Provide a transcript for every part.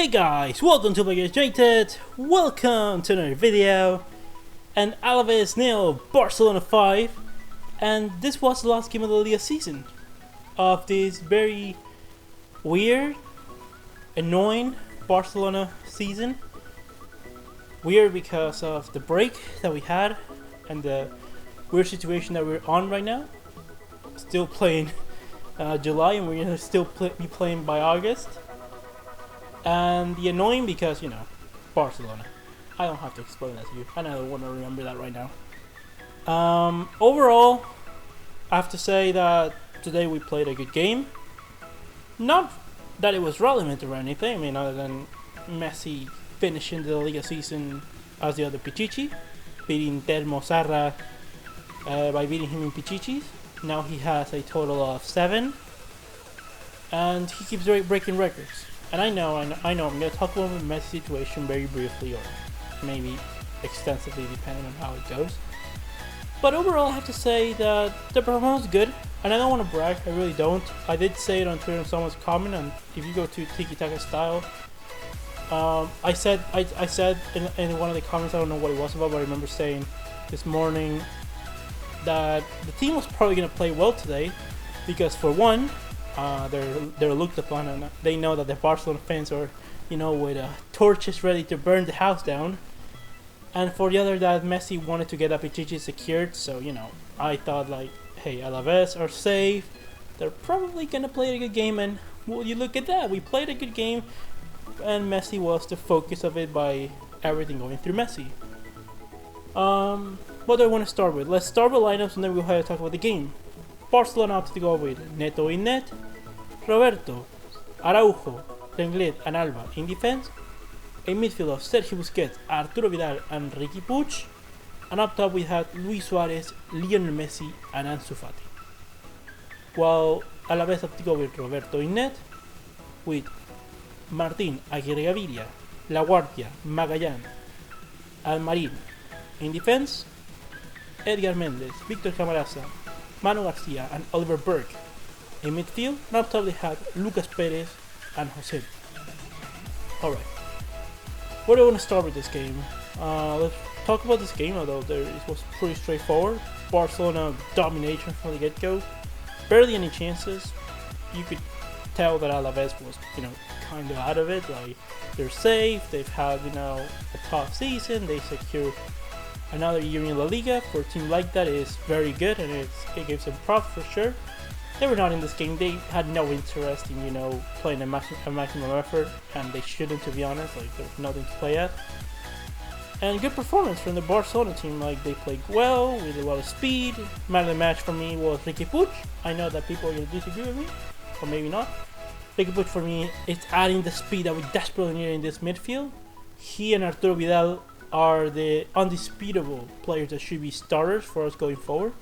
Hey guys, welcome to Liga United. Welcome to another video. And Alaves 0, Barcelona 5. And this was the last game of the Liga season of this very weird, annoying Barcelona season. Weird because of the break that we had and the weird situation that we're on right now. Still playing July, and we're gonna still be playing by August. And the annoying because, you know, Barcelona. I don't have to explain that to you. I don't want to remember that right now. Overall, I have to say that today we played a good game. Not that it was relevant or anything. I mean, other than Messi finishing the Liga season as the other Pichichi, beating Telmo Zarra by beating him in Pichichis. Now he has a total of 7. And he keeps breaking records. And I know, I'm going to talk about the Messi situation very briefly, or maybe extensively, depending on how it goes. But overall, I have to say that the performance was good, and I don't want to brag, I really don't. I did say it on Twitter in someone's comment, and if you go to Tiki Taka Style, I said in one of the comments, I don't know what it was about, but I remember saying this morning that the team was probably going to play well today, because for one, they're looked upon, and they know that the Barcelona fans are, you know, with torches ready to burn the house down. And for the other, that Messi wanted to get a Pichichi secured, so, you know, I thought like, hey, Alaves are safe, they're probably gonna play a good game, and well, you look at that, we played a good game, and Messi was the focus of it by everything going through Messi. What do I want to start with? Let's start with lineups, and then we'll have to talk about the game. Barcelona opted to go with Neto in net, Roberto, Araujo, Lenglet and Alba in defense, a midfield of Sergio Busquets, Arturo Vidal and Riqui Puig, and up top we had Luis Suarez, Lionel Messi and Ansu Fati. While Alaves opted to go with Roberto in net, with Martín, Aguirre Gaviria, La Guardia, Magallanes, Almarín in defense, Edgar Mendes, Victor Camarasa, Manu Garcia and Oliver Burke. In midfield, and up top they had Lucas Perez and Jose. Alright, where do I want to start with this game? Let's talk about this game, although it was pretty straightforward. Barcelona domination from the get-go. Barely any chances. You could tell that Alaves was, you know, kind of out of it. Like, they're safe, they've had, you know, a tough season, they secured another year in La Liga. For a team like that, it is very good, and it gives them props for sure. They were not in this game. They had no interest in, you know, playing a maximum effort, and they shouldn't, to be honest. Like, there's nothing to play at. And good performance from the Barcelona team. Like, they played well with a lot of speed. Man of the match for me was Riqui Puig. I know that people are going to disagree with me, or maybe not. Riqui Puig for me, it's adding the speed that we desperately need in this midfield. He and Arturo Vidal are the undisputable players that should be starters for us going forward.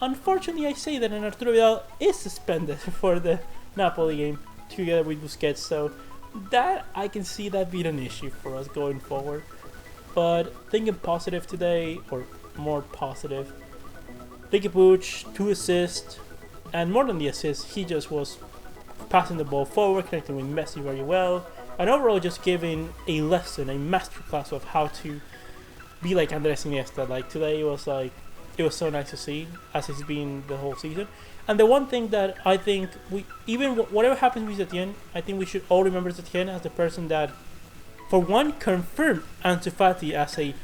Unfortunately, I say that Arturo Vidal is suspended for the Napoli game together with Busquets, so that I can see that being an issue for us going forward. But thinking positive today, or more positive, Riqui Puig, 2 assists, and more than the assists, he just was passing the ball forward, connecting with Messi very well, and overall just giving a lesson, a masterclass of how to be like Andres Iniesta. Like, today was like, it was so nice to see, as it's been the whole season. And the one thing that I think whatever happens with Setien, I think we should all remember Setien as the person that, for one, confirmed Ansu Fati as a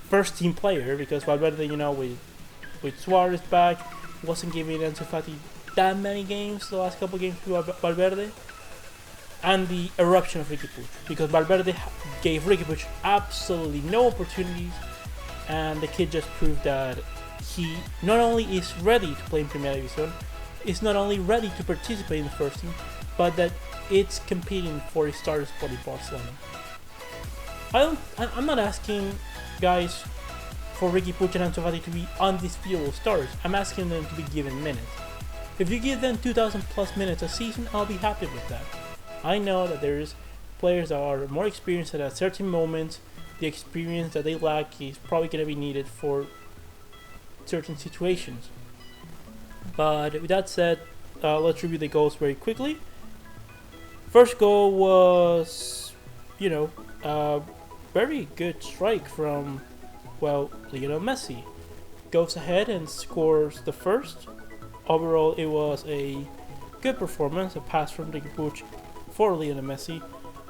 first team player, because Valverde, you know, with Suarez back, wasn't giving Ansu Fati that many games the last couple games to Valverde. And the eruption of Riqui Puig, because Valverde gave Riqui Puig absolutely no opportunities, and the kid just proved that he not only is ready to play in Primera División, is not only ready to participate in the first team, but that it's competing for a starter spot in Barcelona. I'm not asking, guys, for Riqui Puig and Ansu Fati to be undisputable starters. I'm asking them to be given minutes. If you give them 2,000 plus minutes a season, I'll be happy with that. I know that there's players that are more experienced at certain moments. The experience that they lack is probably going to be needed for certain situations. But with that said, let's review the goals very quickly. First goal was you know, a very good strike from, well, Lionel Messi. Goes ahead and scores the first. Overall, it was a good performance, a pass from Riqui Puig for Lionel Messi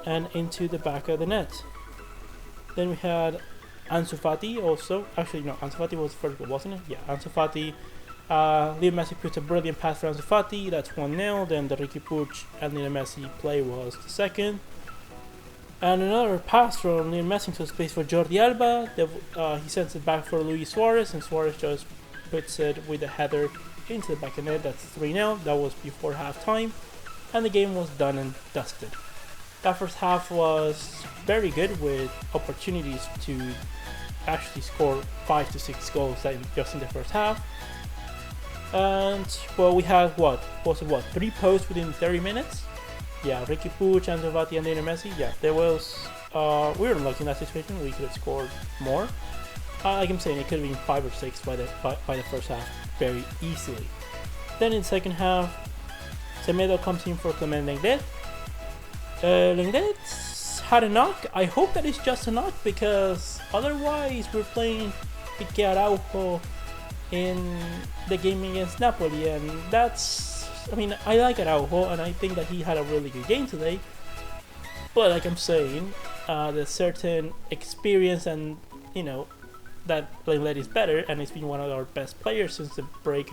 and into the back of the net. Then we had Ansu Fati also. Actually, no, Ansu Fati was the first goal, wasn't it? Yeah, Ansu Fati. Lionel Messi puts a brilliant pass for Ansu Fati. That's 1-0. Then the Riqui Puig and Lionel Messi play was the second. And another pass from Lionel Messi into space for Jordi Alba. He sends it back for Luis Suarez, and Suarez just puts it with a header into the back of the net. That's 3-0. That was before halftime. And the game was done and dusted. That first half was very good with opportunities to actually score 5 to 6 goals just in the first half. And well, we had 3 posts within 30 minutes. Yeah, Riqui Puig, Ansu Fati, and Lionel Messi. Yeah, there was. We were unlucky in that situation. We could have scored more. Like I'm saying, it could have been 5 or 6 by the first half very easily. Then in the second half, Semedo comes in for Clement Lenglet. Lenglet had a knock. I hope that it's just a knock, because otherwise we're playing Pique Araujo in the game against Napoli, and that's. I mean, I like Araujo, and I think that he had a really good game today. But like I'm saying, the certain experience and, you know, that Lenglet is better, and he's been one of our best players since the break.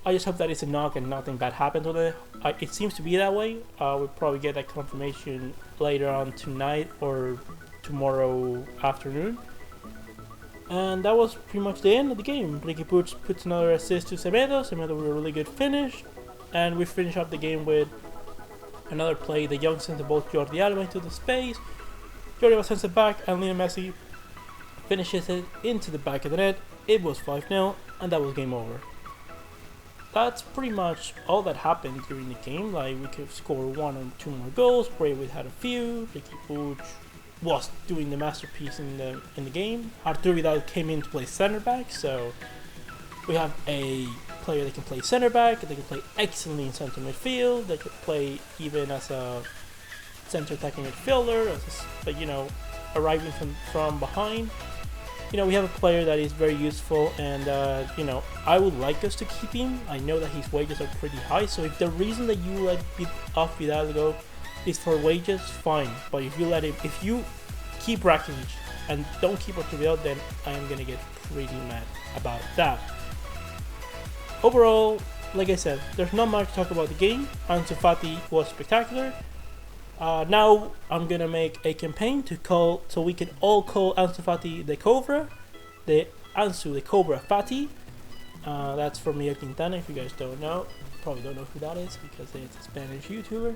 I just hope that it's a knock and nothing bad happened today. It seems to be that way. We'll probably get that confirmation later on tonight or tomorrow afternoon. And that was pretty much the end of the game. Riqui Puig puts another assist to Semedo. Semedo with a really good finish. And we finish up the game with another play. The young sends both Jordi Alba into the space. Jordi Alba sends it back, and Lionel Messi finishes it into the back of the net. It was 5-0, and that was game over. That's pretty much all that happened during the game. Like, we could score 1 or 2 more goals. Braithwaite had a few. Riqui Puig was doing the masterpiece in the game. Arturo Vidal came in to play center back, so we have a player that can play center back. They can play excellently in center midfield. They could play even as a center attacking midfielder, but you know, arriving from behind. You know, we have a player that is very useful, and you know, I would like us to keep him. I know that his wages are pretty high, so if the reason that you let off Vidal go is for wages, fine. But if you keep Rakitic and don't keep Arturo, then I am gonna get pretty mad about that. Overall, like I said, there's not much to talk about the game. Ansu Fati was spectacular. Now I'm gonna make a campaign so we can all call Ansu Fati the Cobra, the Cobra Fati. That's from Miguel Quintana. If you guys don't know, probably don't know who that is because it's a Spanish YouTuber.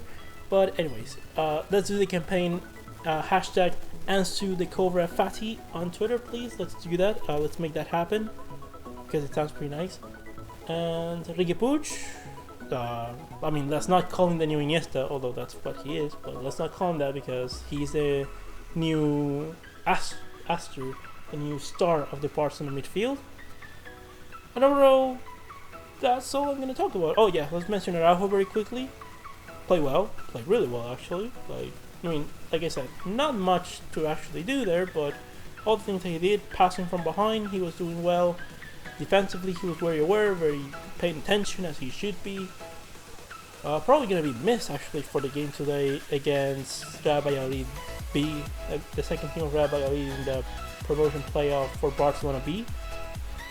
But anyways, let's do the campaign. Hashtag Ansu the Cobra Fati on Twitter, please. Let's do that. Let's make that happen because it sounds pretty nice. And Riqui Puig. I mean, let's not call him the new Iniesta, although that's what he is. But let's not call him that because he's the new Astor, the new star of the Barcelona midfield. And overall, that's all I'm going to talk about. Oh yeah, let's mention Araujo very quickly. Played really well actually. Like I said, not much to actually do there, but all the things that he did, passing from behind, he was doing well. Defensively, he was very aware, very paying attention as he should be. Probably going to be missed actually for the game today against Real Valladolid B, the second team of Real Valladolid in the promotion playoff for Barcelona B.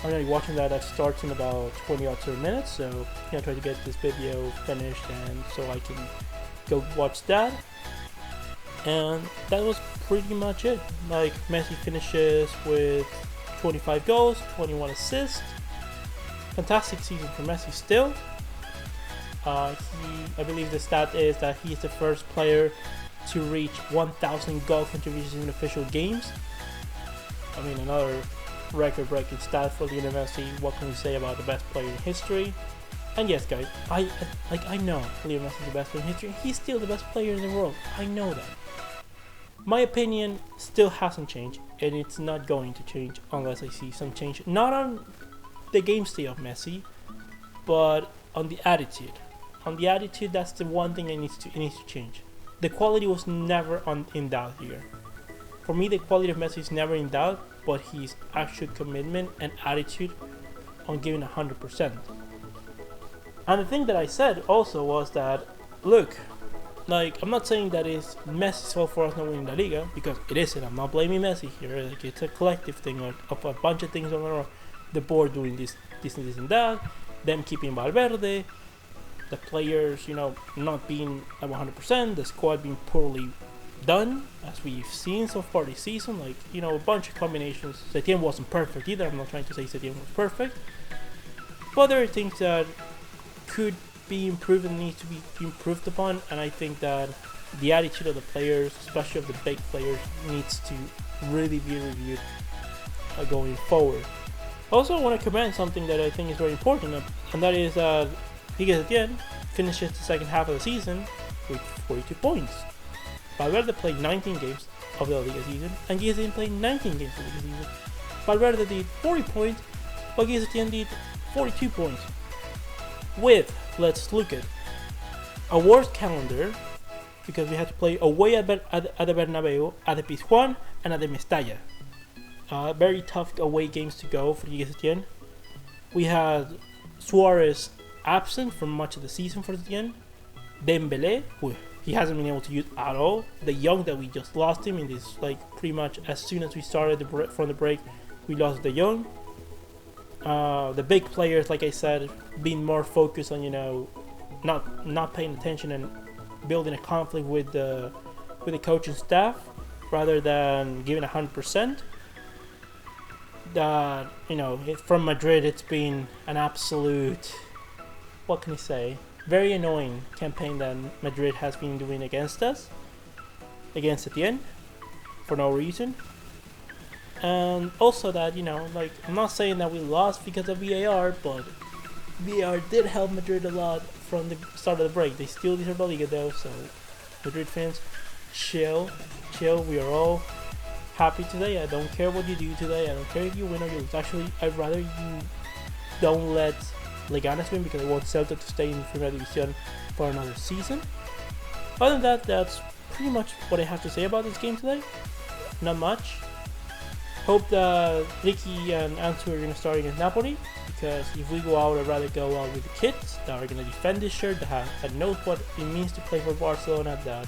I'm going to be watching that. That starts in about 20 or 30 minutes, so I'm going to try to get this video finished and so I can go watch that. And that was pretty much it. Like, Messi finishes with 25 goals, 21 assists. Fantastic season for Messi still. I believe the stat is that he is the first player to reach 1,000 goal contributions in official games. I mean, another record-breaking stat for Lionel Messi. What can we say about the best player in history? And yes, guys, I know Lionel Messi is the best player in history. He's still the best player in the world. I know that. My opinion still hasn't changed, and it's not going to change unless I see some change. Not on the game state of Messi, but on the attitude. On the attitude, that's the one thing it needs to change. the quality was never in doubt here. For me, the quality of Messi is never in doubt, but his actual commitment and attitude on giving 100%. And the thing that I said also was that, look, like, I'm not saying that it's Messi's fault for us not winning the Liga, because it isn't. I'm not blaming Messi here. Like, it's a collective thing of a bunch of things on the board doing this and that, them keeping Valverde, the players, not being at 100%, the squad being poorly done, as we've seen so far this season. Like, a bunch of combinations. Setien wasn't perfect either. I'm not trying to say Setien was perfect, but there are things that could be improved and need to be improved upon, and I think that the attitude of the players, especially of the big players, needs to really be reviewed going forward. Also, I want to commend something that I think is very important, and that is Liga at the end finishes the second half of the season with 42 points. Valverde played 19 games of the Liga season, and Guillermo played 19 games of the Liga season. Valverde did 40 points, while Guillermo did 42 points. With, let's look at a worse calendar, because we had to play away at the Bernabeu, at the Pizjuan, and at the Mestalla. Very tough away games to go for Setien. We had Suarez absent for much of the season for Setien. Dembele, who he hasn't been able to use at all. De Jong, that we just lost him in this, like, pretty much as soon as we started from the break, we lost De Jong. The big players, like I said, being more focused on not paying attention and building a conflict with the coaching staff rather than giving 100%. That from Madrid, it's been an absolute, what can I say, very annoying campaign that Madrid has been doing against us, against Setien, for no reason. And also that, like, I'm not saying that we lost because of VAR, but VAR did help Madrid a lot from the start of the break. They still deserve the Liga though, so Madrid fans, chill. We are all happy today. I don't care what you do today. I don't care if you win or you lose. Actually, I'd rather you don't let Leganes win, because I want Celta to stay in Primera División for another season. Other than that, that's pretty much what I have to say about this game today. Not much. Hope that Riqui and Ansu are going to start against Napoli, because if we go out, I'd rather go out with the kids that are going to defend this shirt, that knows what it means to play for Barcelona, that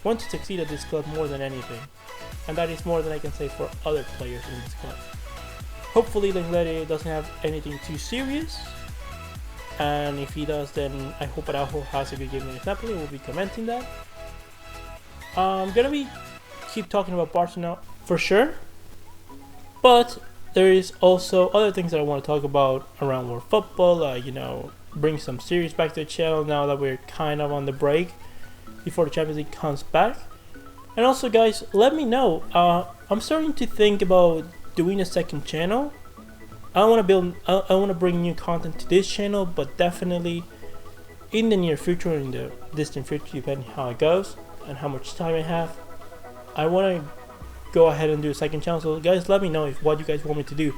want to succeed at this club more than anything. And that is more than I can say for other players in this club. Hopefully Lenglet doesn't have anything too serious, and if he does, then I hope Araujo has a good game against Napoli. We'll be commenting that. I'm going to keep talking about Barcelona for sure. But there is also other things that I want to talk about around world football. Bring some series back to the channel now that we're kind of on the break before the Champions League comes back. And also, guys, let me know. I'm starting to think about doing a second channel. I want to bring new content to this channel, but definitely in the near future, in the distant future, depending how it goes and how much time I have, I want to go ahead and do a second channel. So guys, let me know what you guys want me to do.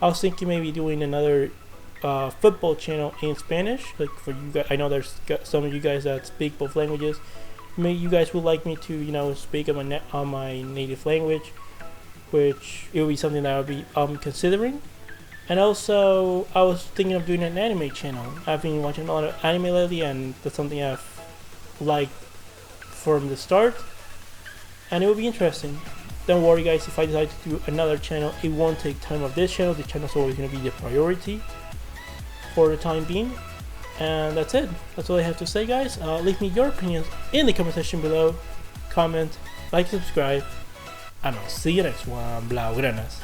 I was thinking maybe doing another football channel in Spanish, like for you guys. I know there's some of you guys that speak both languages. Maybe you guys would like me to speak on my native language, which it would be something that I would be considering. And also, I was thinking of doing an anime channel. I've been watching a lot of anime lately, and that's something I've liked from the start, and it will be interesting. Don't worry, guys, if I decide to do another channel, it won't take time of this channel. The channel's always going to be the priority for the time being. And that's it. That's all I have to say, guys. Leave me your opinions in the comment section below. Comment, like, subscribe, and I'll see you next one. Blaugranas.